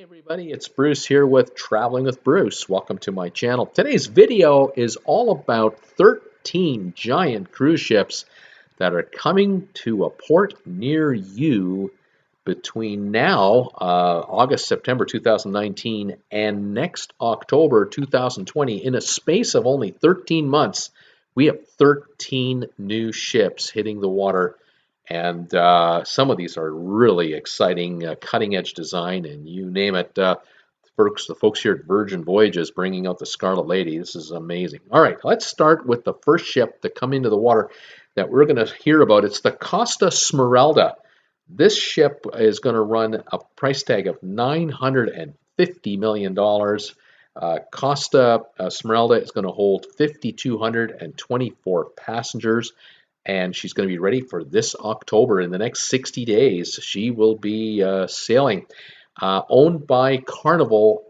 Everybody, it's Bruce here with Traveling with Bruce. Welcome to my channel. Today's video is all about 13 giant cruise ships that are coming to a port near you between now, August, September 2019, and next October 2020. In a space of only 13 months, we have 13 new ships hitting the water. And some of these are really exciting, cutting-edge design, and you name it. The folks here at Virgin Voyages bringing out the Scarlet Lady. This is amazing. All right, let's start with the first ship to come into the water that we're going to hear about. It's the Costa Smeralda. This ship is going to run a price tag of $950 million. Costa Smeralda is going to hold 5,224 passengers. And she's going to be ready for this October. In the next 60 days, she will be sailing. Owned by Carnival,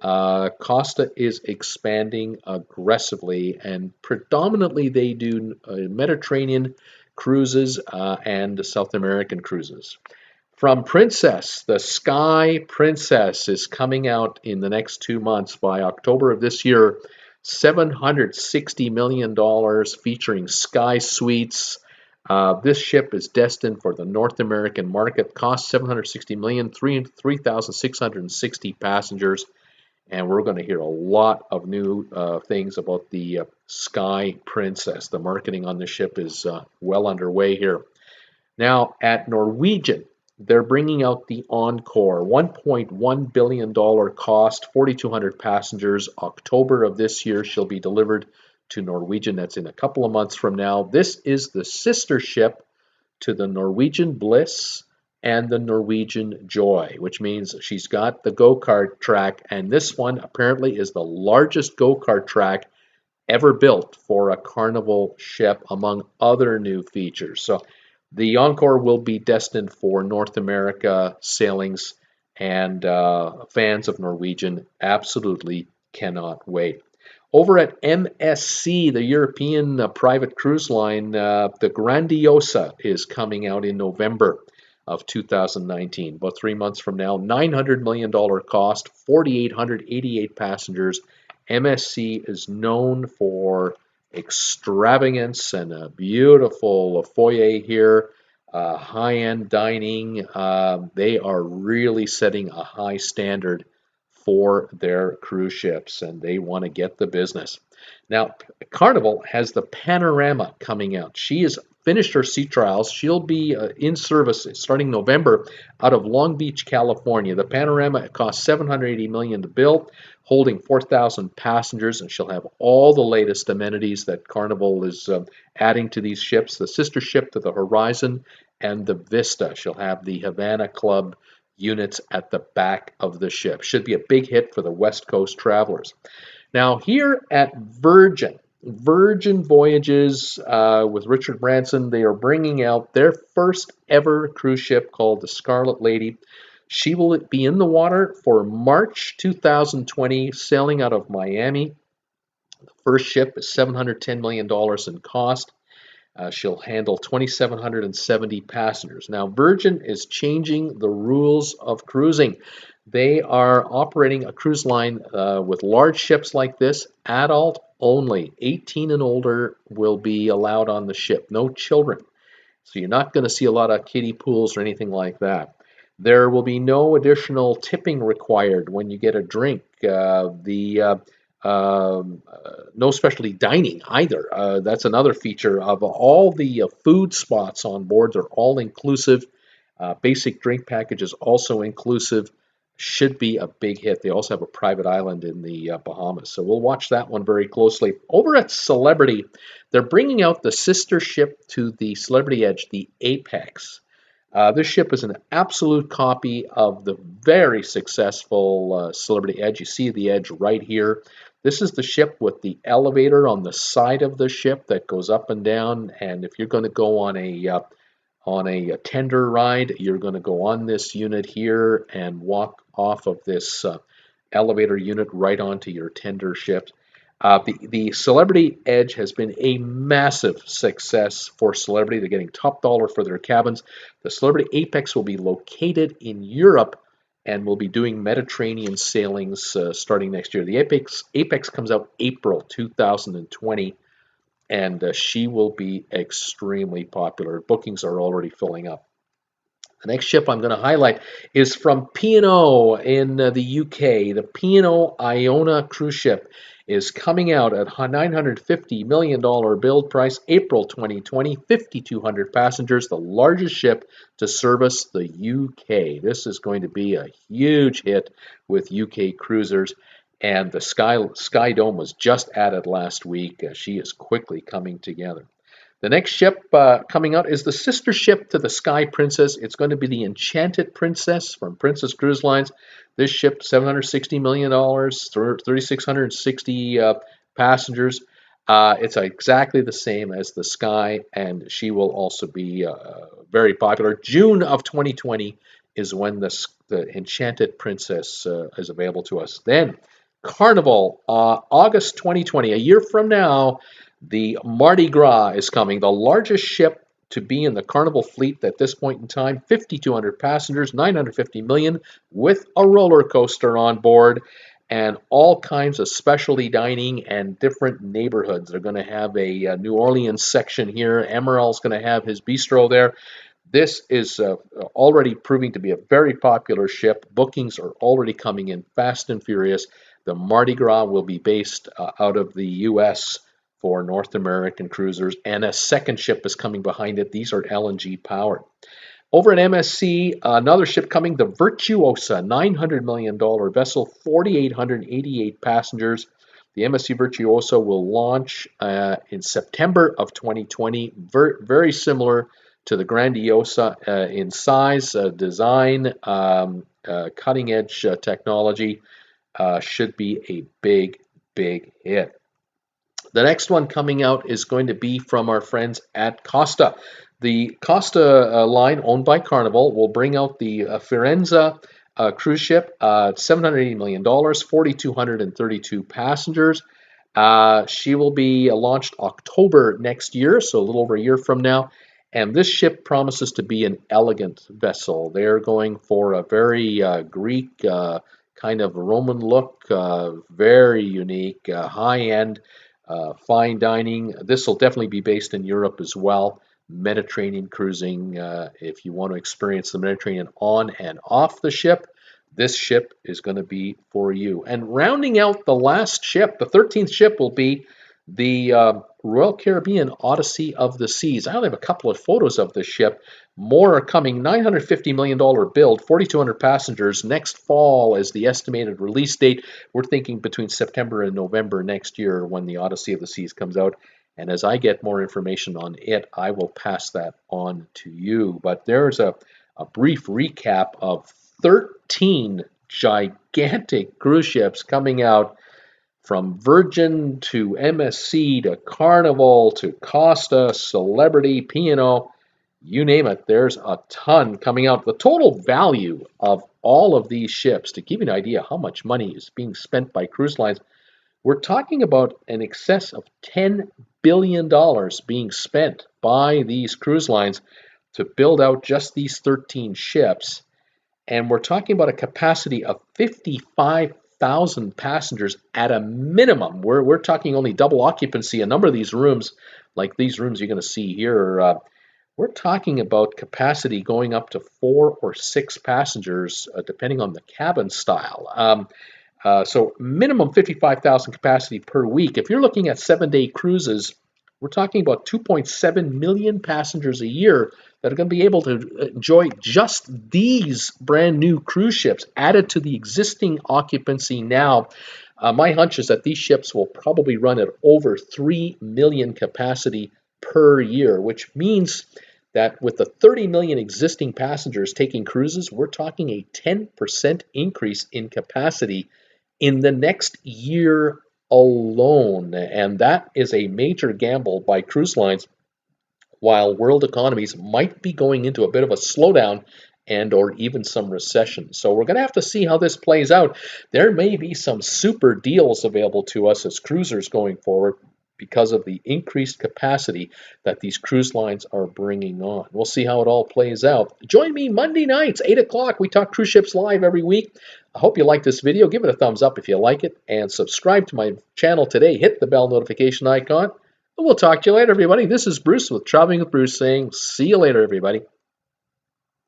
Costa is expanding aggressively, and predominantly they do Mediterranean cruises and South American cruises. From Princess, the Sky Princess is coming out in the next 2 months. By October of this year. $760 million featuring Sky Suites. This ship is destined for the North American market. Cost $760 million, 3,660 passengers, and we're going to hear a lot of new things about the Sky Princess. The marketing on this ship is well underway here. Now, at Norwegian, they're bringing out the Encore, $1.1 billion cost, 4,200 passengers. October of this year, she'll be delivered to Norwegian. That's in a couple of months from now. This is the sister ship to the Norwegian Bliss and the Norwegian Joy, which means she's got the go-kart track, and this one apparently is the largest go-kart track ever built for a Carnival ship, among other new features. So the Encore will be destined for North America sailings, and fans of Norwegian absolutely cannot wait. Over at MSC, the European private cruise line, the Grandiosa is coming out in November of 2019, about 3 months from now. $900 million cost, 4,888 passengers. MSC is known for extravagance and a beautiful foyer here, high-end dining. They are really setting a high standard for their cruise ships, and they want to get the business. Now, Carnival has the Panorama coming out. She has finished her sea trials. She'll be in service starting November out of Long Beach, California. The Panorama costs $780 million to build, holding 4,000 passengers, and she'll have all the latest amenities that Carnival is adding to these ships. The sister ship to the Horizon and the Vista. She'll have the Havana Club units at the back of the ship. Should be a big hit for the West Coast travelers. Now, here at Virgin Voyages with Richard Branson, they are bringing out their first ever cruise ship called the Scarlet Lady. She will be in the water for March 2020, sailing out of Miami. The first ship is $710 million in cost. She'll handle 2,770 passengers. Now, Virgin is changing the rules of cruising. They are operating a cruise line with large ships like this, adult only. 18 and older will be allowed on the ship, no children. So you're not going to see a lot of kiddie pools or anything like that. There will be no additional tipping required when you get a drink. No specialty dining either. That's another feature of all the food spots on board. They're all inclusive. Basic drink package is also inclusive. Should be a big hit. They also have a private island in the Bahamas, so we'll watch that one very closely. Over at Celebrity, they're bringing out the sister ship to the Celebrity Edge, the Apex. This ship is an absolute copy of the very successful Celebrity Edge. You see the Edge right here. This is the ship with the elevator on the side of the ship that goes up and down, and if you're going to go on a tender ride, you're going to go on this unit here and walk off of this elevator unit right onto your tender ship. The Celebrity Edge has been a massive success for Celebrity. They're getting top dollar for their cabins. The Celebrity Apex will be located in Europe and we'll be doing Mediterranean sailings starting next year. The Apex comes out April 2020, and she will be extremely popular. Bookings are already filling up. The next ship I'm going to highlight is from P&O in the UK. The P&O Iona cruise ship is coming out at $950 million build price, April 2020, 5,200 passengers, the largest ship to service the UK. This is going to be a huge hit with UK cruisers, and the Sky Dome was just added last week. She is quickly coming together. The next ship coming out is the sister ship to the Sky Princess. It's going to be the Enchanted Princess from Princess Cruise Lines. This ship, $760 million, 3,660 passengers. It's exactly the same as the Sky, and she will also be very popular. June of 2020 is when the Enchanted Princess is available to us. Then Carnival, August 2020, a year from now. The Mardi Gras is coming, the largest ship to be in the Carnival fleet at this point in time, 5,200 passengers, 950 million, with a roller coaster on board and all kinds of specialty dining and different neighborhoods. They're going to have a New Orleans section here. Emerald's going to have his bistro there. This is already proving to be a very popular ship. Bookings are already coming in fast and furious. The Mardi Gras will be based out of the U.S., for North American cruisers, and a second ship is coming behind it. These are LNG powered. Over at MSC, another ship coming, the Virtuosa, $900 million vessel, 4,888 passengers. The MSC Virtuosa will launch in September of 2020, very similar to the Grandiosa in size, design, cutting edge technology. Should be a big hit. The next one coming out is going to be from our friends at Costa. The Costa line, owned by Carnival, will bring out the Forenza cruise ship, $780 million, 4,232 passengers. She will be launched October next year, so a little over a year from now. And this ship promises to be an elegant vessel. They're going for a very Greek kind of Roman look, very unique, high-end. Fine dining. This will definitely be based in Europe as well. Mediterranean cruising. If you want to experience the Mediterranean on and off the ship, this ship is going to be for you. And rounding out the last ship, the 13th ship, will be the Royal Caribbean Odyssey of the Seas. I only have a couple of photos of this ship. More are coming. $950 million build, 4,200 passengers. Next fall is the estimated release date. We're thinking between September and November next year when the Odyssey of the Seas comes out. And as I get more information on it, I will pass that on to you. But there's a brief recap of 13 gigantic cruise ships coming out, from Virgin to MSC to Carnival to Costa, Celebrity, P&O, you name it. There's a ton coming out. The total value of all of these ships, to give you an idea how much money is being spent by cruise lines, we're talking about an excess of $10 billion being spent by these cruise lines to build out just these 13 ships. And we're talking about a capacity of 55,000 passengers at a minimum. We're talking only double occupancy. A number of these rooms, like these rooms you're going to see here, we're talking about capacity going up to 4 or 6 passengers, depending on the cabin style. So minimum 55,000 capacity per week. If you're looking at 7-day cruises, we're talking about 2.7 million passengers a year that are going to be able to enjoy just these brand new cruise ships added to the existing occupancy now. My hunch is that these ships will probably run at over 3 million capacity per year, which means that with the 30 million existing passengers taking cruises, we're talking a 10% increase in capacity in the next year alone. And that is a major gamble by cruise lines, while world economies might be going into a bit of a slowdown and or even some recession. So we're going to have to see how this plays out. There may be some super deals available to us as cruisers going forward. because of the increased capacity that these cruise lines are bringing on. We'll see how it all plays out. Join me Monday nights, 8 o'clock. We talk cruise ships live every week. I hope you like this video. Give it a thumbs up if you like it, and subscribe to my channel today. Hit the bell notification icon. And we'll talk to you later, everybody. This is Bruce with Traveling with Bruce saying, see you later, everybody.